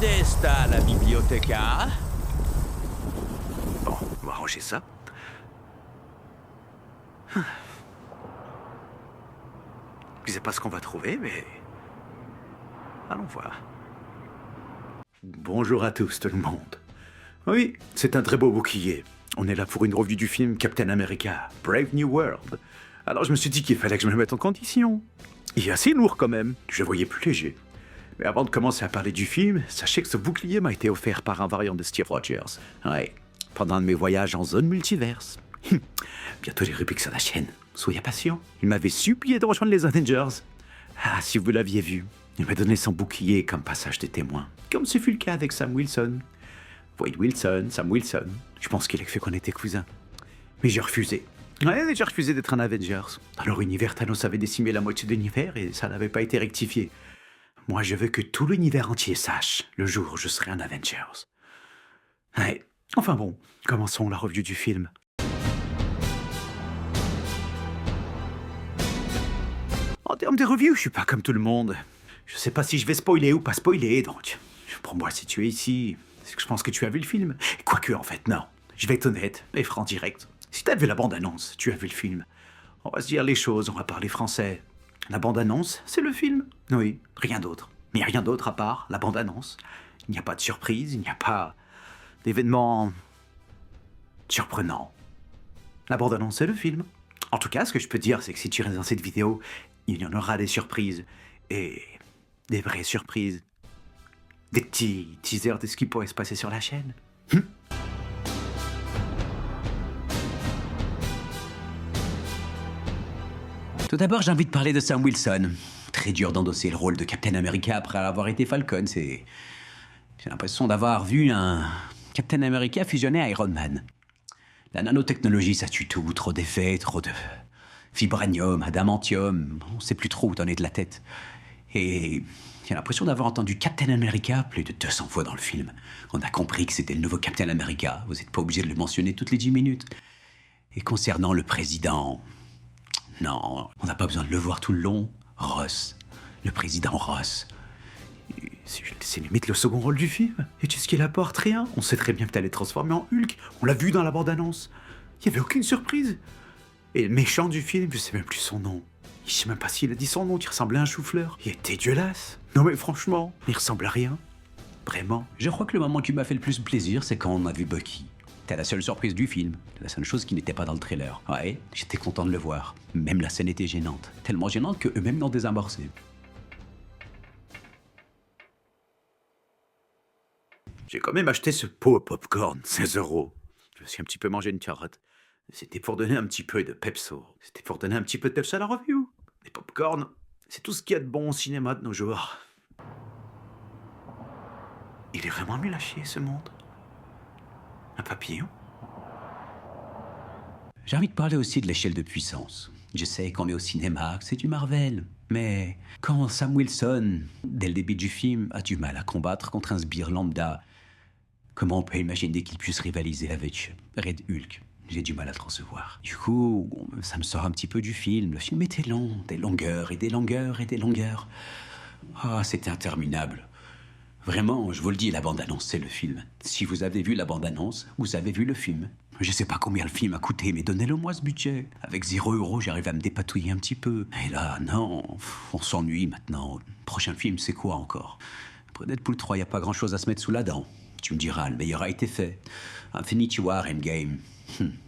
Donde está la biblioteca? Bon, on va ranger ça. Je sais pas ce qu'on va trouver, mais... allons voir. Bonjour à tous, tout le monde. Oui, c'est un très beau bouclier. On est là pour une revue du film Captain America, Brave New World. Alors je me suis dit qu'il fallait que je me mette en condition. Il est assez lourd quand même, je le voyais plus léger. Mais avant de commencer à parler du film, sachez que ce bouclier m'a été offert par un variant de Steve Rogers. Ouais, pendant un de mes voyages en zone multiverse. Bientôt les rubriques sur la chaîne. Soyez patient. Il m'avait supplié de rejoindre les Avengers. Ah, si vous l'aviez vu, il m'a donné son bouclier comme passage de témoin. Comme ce fut le cas avec Sam Wilson. Wade Wilson, Sam Wilson. Je pense qu'il a fait qu'on était cousins. Mais j'ai refusé. Ouais, j'ai refusé d'être un Avengers. Dans leur univers, Thanos avait décimé la moitié de l'univers et ça n'avait pas été rectifié. Moi, je veux que tout l'univers entier sache le jour où je serai un Avengers. Ouais. Enfin bon, commençons la review du film. En termes de review, je suis pas comme tout le monde. Je sais pas si je vais spoiler ou pas spoiler, donc... pour moi, si tu es ici, c'est que je pense que tu as vu le film. Quoique, en fait, non. Je vais être honnête et franc direct. Si t'as vu la bande-annonce, tu as vu le film. On va se dire les choses, on va parler français. La bande-annonce, c'est le film. Oui, rien d'autre. Mais rien d'autre à part la bande-annonce. Il n'y a pas de surprise, il n'y a pas d'événement surprenant. La bande-annonce, c'est le film. En tout cas, ce que je peux dire, c'est que si tu restes dans cette vidéo, il y en aura des surprises. Et des vraies surprises. Des petits teasers de ce qui pourrait se passer sur la chaîne. Tout d'abord, j'ai envie de parler de Sam Wilson. Très dur d'endosser le rôle de Captain America après avoir été Falcon. J'ai l'impression d'avoir vu un Captain America fusionné à Iron Man. La nanotechnologie, ça tue tout. Trop d'effets, trop de vibranium, adamantium. On sait plus trop où t'en es de la tête. Et j'ai l'impression d'avoir entendu Captain America plus de 200 fois dans le film. On a compris que c'était le nouveau Captain America. Vous n'êtes pas obligé de le mentionner toutes les 10 minutes. Et concernant le président... non, on n'a pas besoin de le voir tout le long. Ross. Le président Ross. C'est limite le second rôle du film. Et tu sais ce qu'il apporte? Rien. On sait très bien que t'allais te transformer en Hulk. On l'a vu dans la bande-annonce. Il n'y avait aucune surprise. Et le méchant du film, je sais même plus son nom. Je sais même pas s'il a dit son nom, il ressemblait à un chou-fleur. Il est dégueulasse. Non mais franchement, il ressemble à rien. Vraiment. Je crois que le moment qui m'a fait le plus plaisir, c'est quand on a vu Bucky. C'était la seule surprise du film. La seule chose qui n'était pas dans le trailer. Ouais, j'étais content de le voir. Même la scène était gênante. Tellement gênante qu'eux-mêmes l'ont désamorcé. J'ai quand même acheté ce pot au popcorn, 16 €. Je me suis un petit peu mangé une carotte. C'était pour donner un petit peu de pepso. C'était pour donner un petit peu de peps à la review. Les popcorn, c'est tout ce qu'il y a de bon au cinéma de nos jours. Il est vraiment nul à chier, ce monde. Un papillon? J'ai envie de parler aussi de l'échelle de puissance. Je sais qu'on est au cinéma, que c'est du Marvel. Mais quand Sam Wilson, dès le début du film, a du mal à combattre contre un sbire lambda, comment on peut imaginer qu'il puisse rivaliser avec Red Hulk? J'ai du mal à le recevoir. Du coup, ça me sort un petit peu du film. Le film était long, des longueurs et des longueurs et des longueurs. Ah, c'était interminable. Vraiment, je vous le dis, la bande-annonce, c'est le film. Si vous avez vu la bande-annonce, vous avez vu le film. Je sais pas combien le film a coûté, mais donnez-le-moi ce budget. Avec 0 €, j'arrive à me dépatouiller un petit peu. Et là, non, on s'ennuie maintenant. Le prochain film, c'est quoi encore? Après Deadpool 3, y a pas grand-chose à se mettre sous la dent. Tu me diras, le meilleur a été fait. Infinity War, Endgame.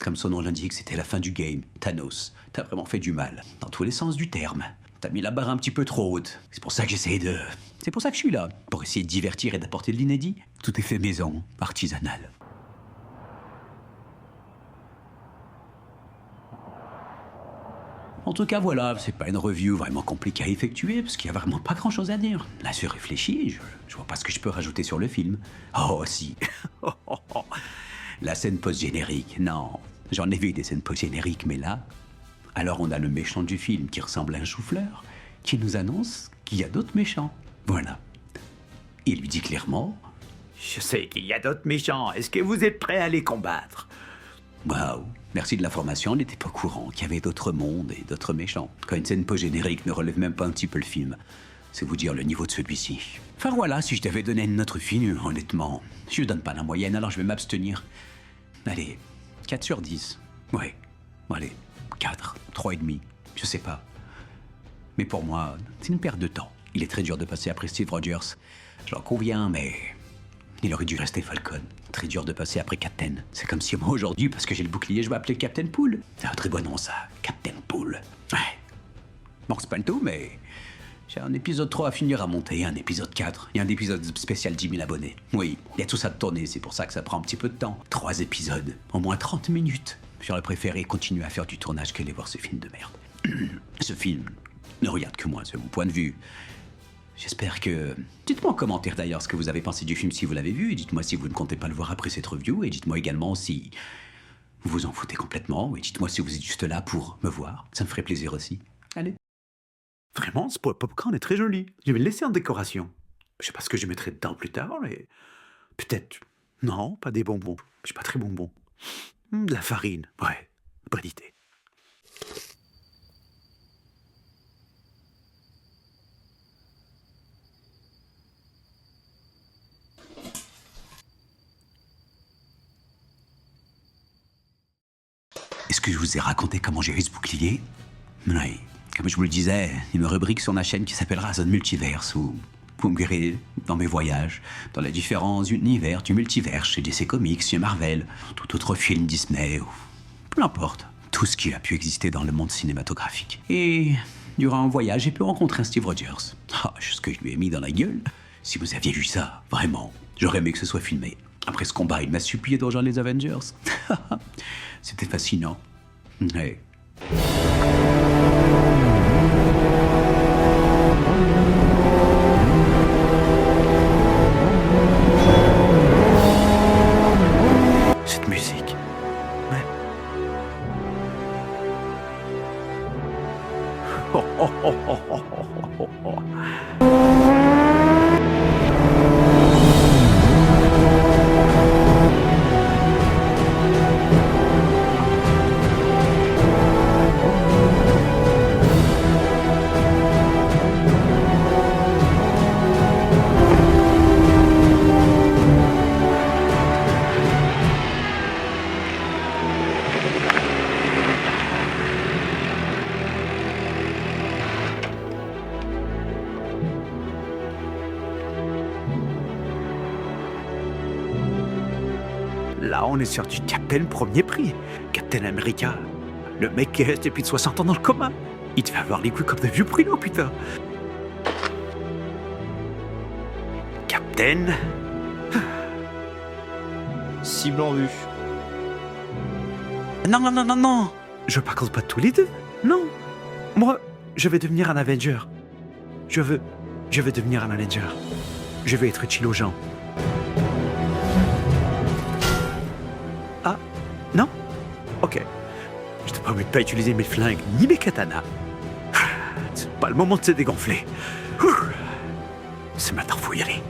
Comme son nom l'indique, c'était la fin du game. Thanos, t'as vraiment fait du mal. Dans tous les sens du terme. T'as mis la barre un petit peu trop haute. C'est pour ça que j'essaie de... C'est pour ça que je suis là. Pour essayer de divertir et d'apporter de l'inédit. Tout est fait maison, artisanal. En tout cas, voilà, c'est pas une review vraiment compliquée à effectuer, parce qu'il y a vraiment pas grand-chose à dire. Là, je réfléchis, je vois pas ce que je peux rajouter sur le film. Oh, si. La scène post-générique, non. J'en ai vu des scènes post-génériques, mais là... Alors on a le méchant du film qui ressemble à un chou-fleur, qui nous annonce qu'il y a d'autres méchants. Voilà. Il lui dit clairement... Je sais qu'il y a d'autres méchants. Est-ce que vous êtes prêts à les combattre? Waouh, merci de l'information, on n'était pas au courant qu'il y avait d'autres mondes et d'autres méchants. Quand une scène post-générique ne relève même pas un petit peu le film, C'est vous dire le niveau de celui-ci. Enfin voilà, si je devais donner une note au film, honnêtement, je ne donne pas la moyenne, alors je vais m'abstenir. Allez, 4 sur 10. Ouais, allez, 4, 3,5, je sais pas. Mais pour moi, c'est une perte de temps. Il est très dur de passer après Steve Rogers. J'en conviens, mais il aurait dû rester Falcon. Très dur de passer après Captain. C'est comme si moi aujourd'hui, parce que j'ai le bouclier, je m'appelais Captain Pool. C'est un très bon nom ça, Captain Pool. Ouais. Bon, c'est pas le tout, mais j'ai un épisode 3 à finir à monter, un épisode 4 et un épisode spécial 10 000 abonnés. Oui, il y a tout ça de tourner, c'est pour ça que ça prend un petit peu de temps. 3 épisodes, au moins 30 minutes. J'aurais préféré continuer à faire du tournage qu'aller voir ce film de merde. Ce film ne regarde que moi, c'est mon point de vue. J'espère que... Dites-moi en commentaire d'ailleurs ce que vous avez pensé du film si vous l'avez vu, et dites-moi si vous ne comptez pas le voir après cette review, et dites-moi également si vous vous en foutez complètement, et dites-moi si vous êtes juste là pour me voir, ça me ferait plaisir aussi. Allez. Vraiment, ce popcorn est très joli. Je vais le laisser en décoration. Je sais pas ce que je mettrai dedans plus tard, mais... Peut-être... Non, pas des bonbons. Je suis pas très bonbon. De la farine, ouais. Bonne idée. Est-ce que je vous ai raconté comment j'ai eu ce bouclier? Oui. Comme je vous le disais, il y a une rubrique sur ma chaîne qui s'appellera Zone Multiverse, où vous me verrez dans mes voyages, dans les différents univers du multivers, chez DC Comics, chez Marvel, tout autre film Disney, ou peu importe. Tout ce qui a pu exister dans le monde cinématographique. Et durant un voyage, j'ai pu rencontrer un Steve Rogers. Ah, ce que je lui ai mis dans la gueule. Si vous aviez vu ça, vraiment, j'aurais aimé que ce soit filmé. Après ce combat, il m'a supplié de rejoindre les Avengers. C'était fascinant. Ouais. Cette musique. Ouais. Oh, oh, oh, oh, oh, oh, oh, oh. Là, on est sur du Captain premier prix. Captain America. Le mec qui est resté plus de 60 ans dans le coma. Il devait avoir les couilles comme de vieux pruneaux, putain. Captain. Cible en vue. Non, non, non, non, non. Je par contre pas tous les deux. Non. Moi, je vais devenir un Avenger. Je veux devenir un Avenger. Je vais être utile aux gens. Ah, non? Ok. Je te promets de pas utiliser mes flingues ni mes katanas. C'est pas le moment de se dégonfler. C'est maintenant, faut y aller.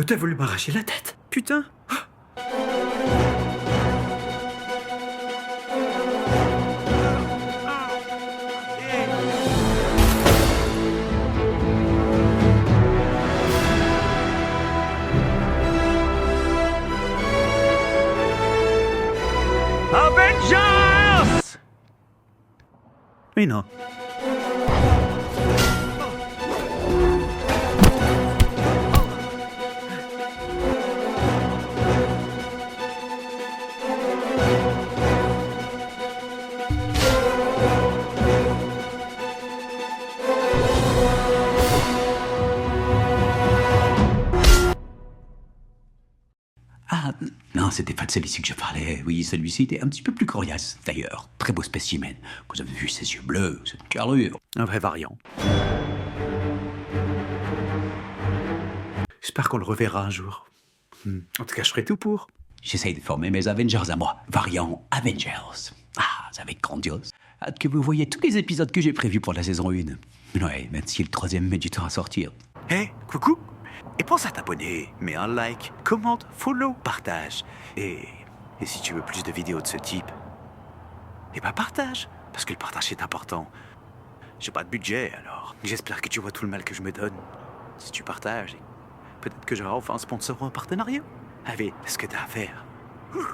T'as voulu m'arracher la tête, putain. Avengers! Mais non. Ah, non, c'était pas de celui-ci que je parlais. Oui, celui-ci était un petit peu plus coriace, d'ailleurs. Très beau spécimen. Vous avez vu ses yeux bleus, cette carrure. Un vrai variant. J'espère qu'on le reverra un jour. En tout cas, je ferai tout pour. J'essaye de former mes Avengers à moi. Variant Avengers. Ah, ça va être grandiose. Hâte que vous voyez tous les épisodes que j'ai prévus pour la saison 1. Ouais, même si le troisième met du temps à sortir. Hé, coucou. Et pense à t'abonner, mets un like, commente, follow, partage. Et si tu veux plus de vidéos de ce type, eh ben partage, parce que le partage est important. J'ai pas de budget, alors j'espère que tu vois tout le mal que je me donne. Si tu partages, peut-être que j'aurai enfin un sponsor ou un partenariat. Allez, fais ce que t'as à faire. Ouh.